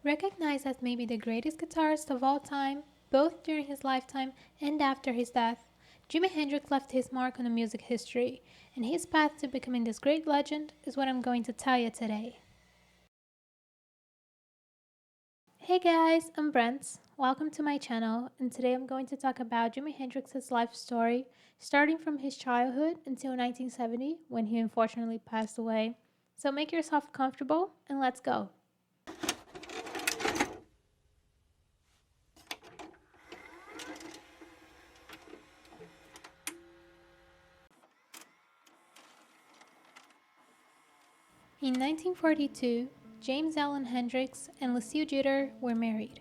Recognized as maybe the greatest guitarist of all time, both during his lifetime and after his death, Jimi Hendrix left his mark on the music history, and his path to becoming this great legend is what I'm going to tell you today. Hey guys, I'm Brent. Welcome to my channel, and today I'm going to talk about Jimi Hendrix's life story, starting from his childhood until 1970 when he unfortunately passed away. So make yourself comfortable and let's go. In 1942, James Allen Hendrix and Lucille Jeter were married.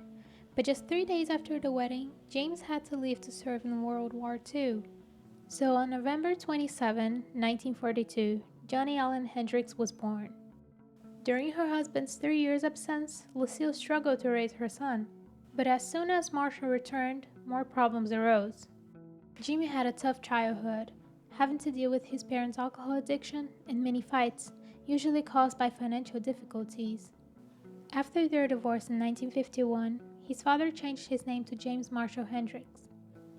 But just 3 days after the wedding, James had to leave to serve in World War II. So on November 27, 1942, Johnny Allen Hendrix was born. During her husband's 3 years absence, Lucille struggled to raise her son. But as soon as Marshall returned, more problems arose. Jimmy had a tough childhood, having to deal with his parents' alcohol addiction and many fights, usually caused by financial difficulties. After their divorce in 1951, his father changed his name to James Marshall Hendrix.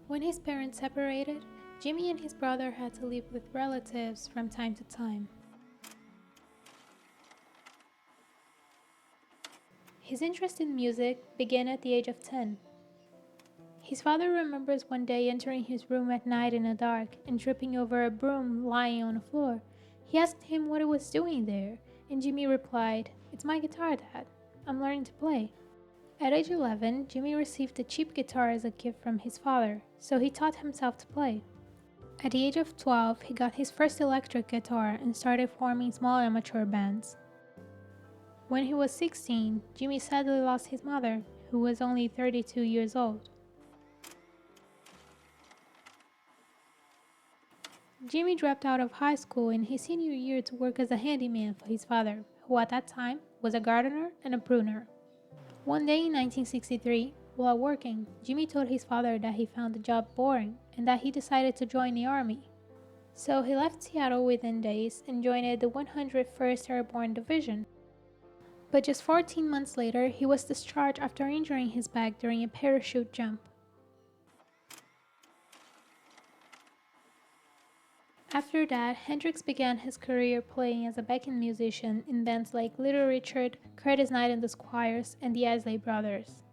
When his parents separated, Jimmy and his brother had to live with relatives from time to time. His interest in music began at the age of 10. His father remembers one day entering his room at night in the dark and tripping over a broom lying on the floor. He asked him what he was doing there, and Jimmy replied, "It's my guitar, Dad. I'm learning to play." At age 11, Jimmy received a cheap guitar as a gift from his father, so he taught himself to play. At the age of 12, he got his first electric guitar and started forming small amateur bands. When he was 16, Jimmy sadly lost his mother, who was only 32 years old. Jimmy dropped out of high school in his senior year to work as a handyman for his father, who at that time was a gardener and a pruner. One day in 1963, while working, Jimmy told his father that he found the job boring and that he decided to join the army. So he left Seattle within days and joined the 101st Airborne Division. But just 14 months later, he was discharged after injuring his back during a parachute jump. After that, Hendrix began his career playing as a backing musician in bands like Little Richard, Curtis Knight and the Squires, and the Isley Brothers.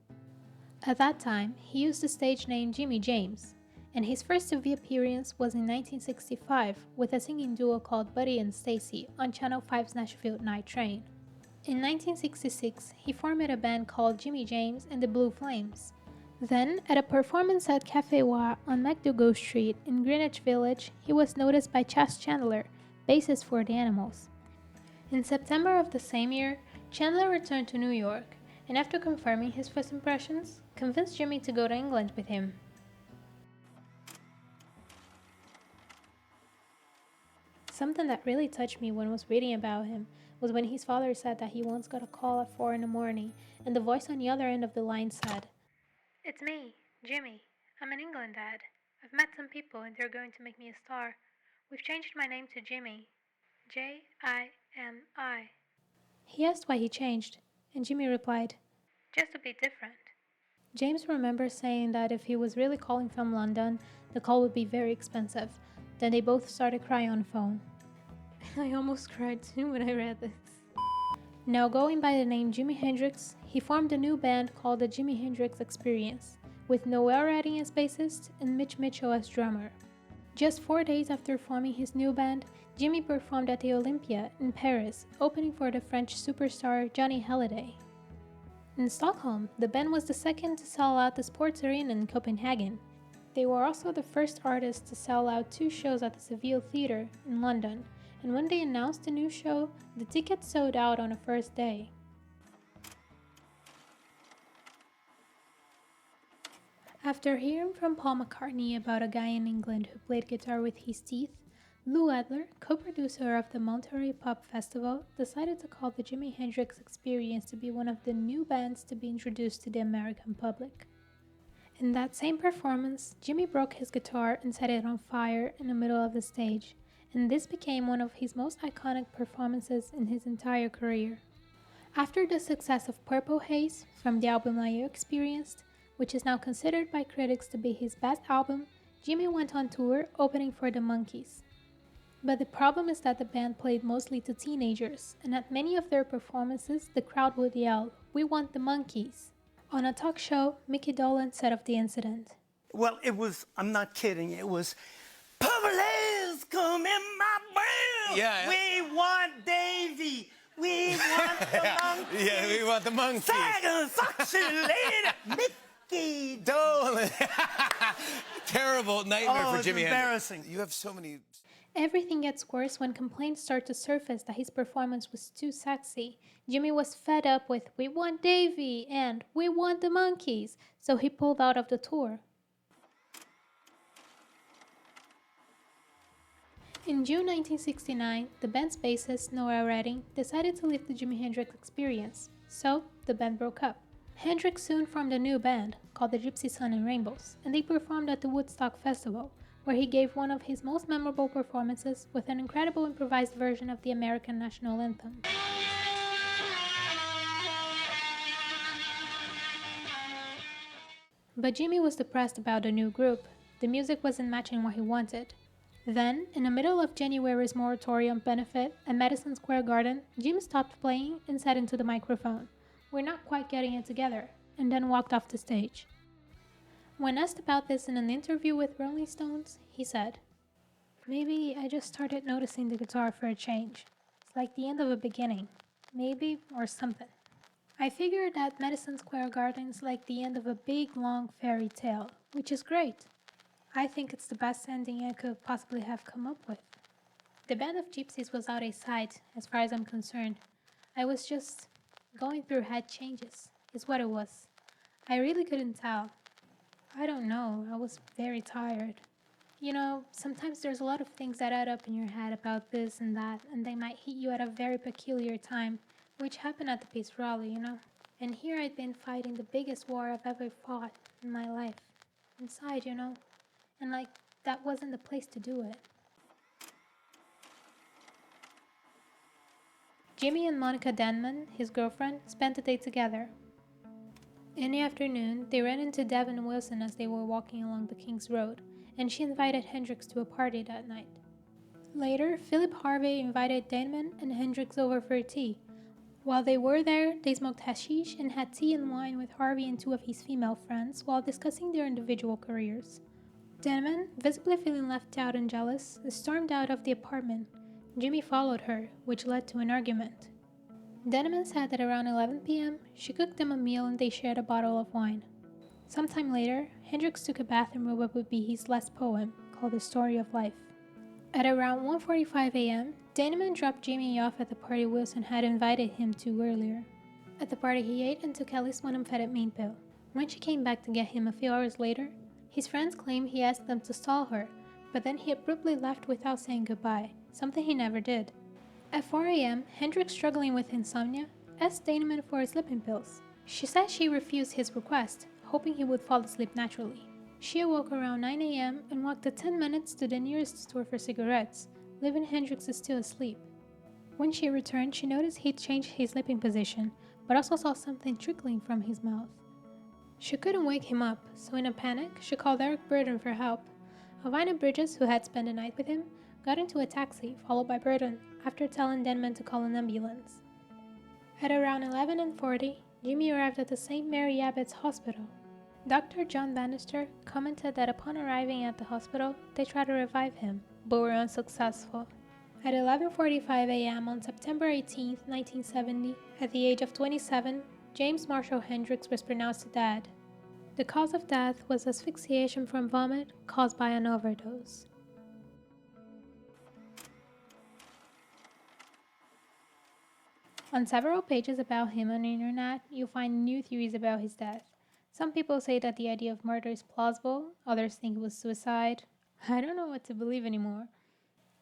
At that time, he used the stage name Jimmy James, and his first TV appearance was in 1965 with a singing duo called Buddy and Stacy on Channel 5's Nashville Night Train. In 1966, he formed a band called Jimmy James and the Blue Flames. Then, at a performance at Cafe Wa on McDougall Street in Greenwich Village, he was noticed by Chas Chandler, bassist for The Animals. In September of the same year, Chandler returned to New York, and after confirming his first impressions, convinced Jimmy to go to England with him. Something that really touched me when I was reading about him was when his father said that he once got a call at 4 in the morning, and the voice on the other end of the line said, "It's me, Jimmy. I'm in England, Dad. I've met some people and they're going to make me a star. We've changed my name to Jimmy. Jimi." He asked why he changed, and Jimmy replied, "Just to be different." James remembers saying that if he was really calling from London, the call would be very expensive. Then they both started crying on the phone. I almost cried too when I read this. Now going by the name Jimi Hendrix, he formed a new band called the Jimi Hendrix Experience, with Noel Redding as bassist and Mitch Mitchell as drummer. Just 4 days after forming his new band, Jimmy performed at the Olympia in Paris, opening for the French superstar Johnny Hallyday. In Stockholm, the band was the second to sell out the sports arena in Copenhagen. They were also the first artists to sell out 2 shows at the Seville Theatre in London, and when they announced the new show, the tickets sold out on the first day. After hearing from Paul McCartney about a guy in England who played guitar with his teeth, Lou Adler, co-producer of the Monterey Pop Festival, decided to call the Jimi Hendrix Experience to be one of the new bands to be introduced to the American public. In that same performance, Jimmy broke his guitar and set it on fire in the middle of the stage, and this became one of his most iconic performances in his entire career. After the success of Purple Haze from the album I Experienced, which is now considered by critics to be his best album, Jimi went on tour opening for the Monkees. But the problem is that the band played mostly to teenagers, and at many of their performances the crowd would yell, "We want the Monkees." On a talk show, Mickey Dolenz said of the incident, Well, I'm not kidding, it was, "Purple haze come in my brain. Yeah. We want Davy. We want the Monkees. Yeah, we want the Monkees. Sagan, Foxy Lady, Mickey Dolan. Terrible nightmare for it's Jimi embarrassing. Hendrix. You have so many. everything gets worse when complaints start to surface that his performance was too sexy. Jimi was fed up with "We want Davy" and "We want the Monkees," so he pulled out of the tour. In June 1969, the band's bassist, Noel Redding, decided to leave the Jimi Hendrix Experience, so the band broke up. Hendrix soon formed a new band, called the Gypsy Sun and Rainbows, and they performed at the Woodstock Festival, where he gave one of his most memorable performances with an incredible improvised version of the American national anthem. But Jimi was depressed about the new group. The music wasn't matching what he wanted. Then, in the middle of January's moratorium benefit at Madison Square Garden, Jim stopped playing and said into the microphone, "We're not quite getting it together," and then walked off the stage. When asked about this in an interview with Rolling Stones, he said, "Maybe I just started noticing the guitar for a change. It's like the end of a beginning. Maybe, or something. I figured that Madison Square Garden's like the end of a big, long fairy tale, which is great. I think it's the best ending I could possibly have come up with." The band of gypsies was out of sight, as far as I'm concerned. I was just going through head changes, is what it was. I really couldn't tell. I don't know, I was very tired. You know, sometimes there's a lot of things that add up in your head about this and that, and they might hit you at a very peculiar time, which happened at the Peace Rally, you know? And here I'd been fighting the biggest war I've ever fought in my life. Inside, you know? And like, that wasn't the place to do it. Jimi and Monica Denman, his girlfriend, spent the day together. In the afternoon, they ran into Devin Wilson as they were walking along the King's Road, and she invited Hendrix to a party that night. Later, Philip Harvey invited Denman and Hendrix over for tea. While they were there, they smoked hashish and had tea and wine with Harvey and two of his female friends while discussing their individual careers. Denman, visibly feeling left out and jealous, stormed out of the apartment. Jimi followed her, which led to an argument. Denman said that around 11 p.m., she cooked them a meal and they shared a bottle of wine. Sometime later, Hendrix took a bath and wrote what would be his last poem, called The Story of Life. At around 1:45 a.m., Denman dropped Jimi off at the party Wilson had invited him to earlier. At the party, he ate and took at least one amphetamine pill. When she came back to get him a few hours later, his friends claim he asked them to stall her, but then he abruptly left without saying goodbye, something he never did. At 4 a.m., Hendrix, struggling with insomnia, asked Denman for sleeping pills. She said she refused his request, hoping he would fall asleep naturally. She awoke around 9 a.m. and walked the 10 minutes to the nearest store for cigarettes, leaving Hendrix still asleep. When she returned, she noticed he'd changed his sleeping position, but also saw something trickling from his mouth. She couldn't wake him up, so in a panic, she called Eric Burden for help. Havana Bridges, who had spent the night with him, got into a taxi, followed by Burden, after telling Denman to call an ambulance. At around 11:40, Jimi arrived at the St. Mary Abbott's Hospital. Dr. John Bannister commented that upon arriving at the hospital, they tried to revive him, but were unsuccessful. At 11:45 a.m. on September 18, 1970, at the age of 27, James Marshall Hendrix was pronounced dead. The cause of death was asphyxiation from vomit caused by an overdose. On several pages about him on the internet, you'll find new theories about his death. Some people say that the idea of murder is plausible, others think it was suicide. I don't know what to believe anymore.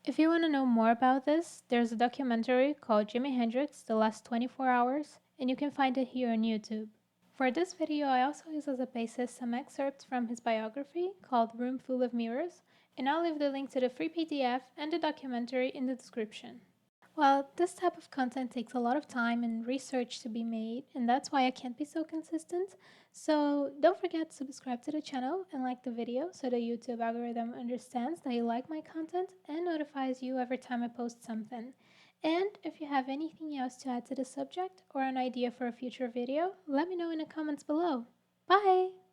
If you want to know more about this, there's a documentary called Jimi Hendrix: The Last 24 Hours, and you can find it here on YouTube. For this video, I also use as a basis some excerpts from his biography called Room Full of Mirrors, and I'll leave the link to the free PDF and the documentary in the description. Well, this type of content takes a lot of time and research to be made, and that's why I can't be so consistent. So don't forget to subscribe to the channel and like the video so the YouTube algorithm understands that you like my content and notifies you every time I post something. And if you have anything else to add to the subject or an idea for a future video, let me know in the comments below. Bye!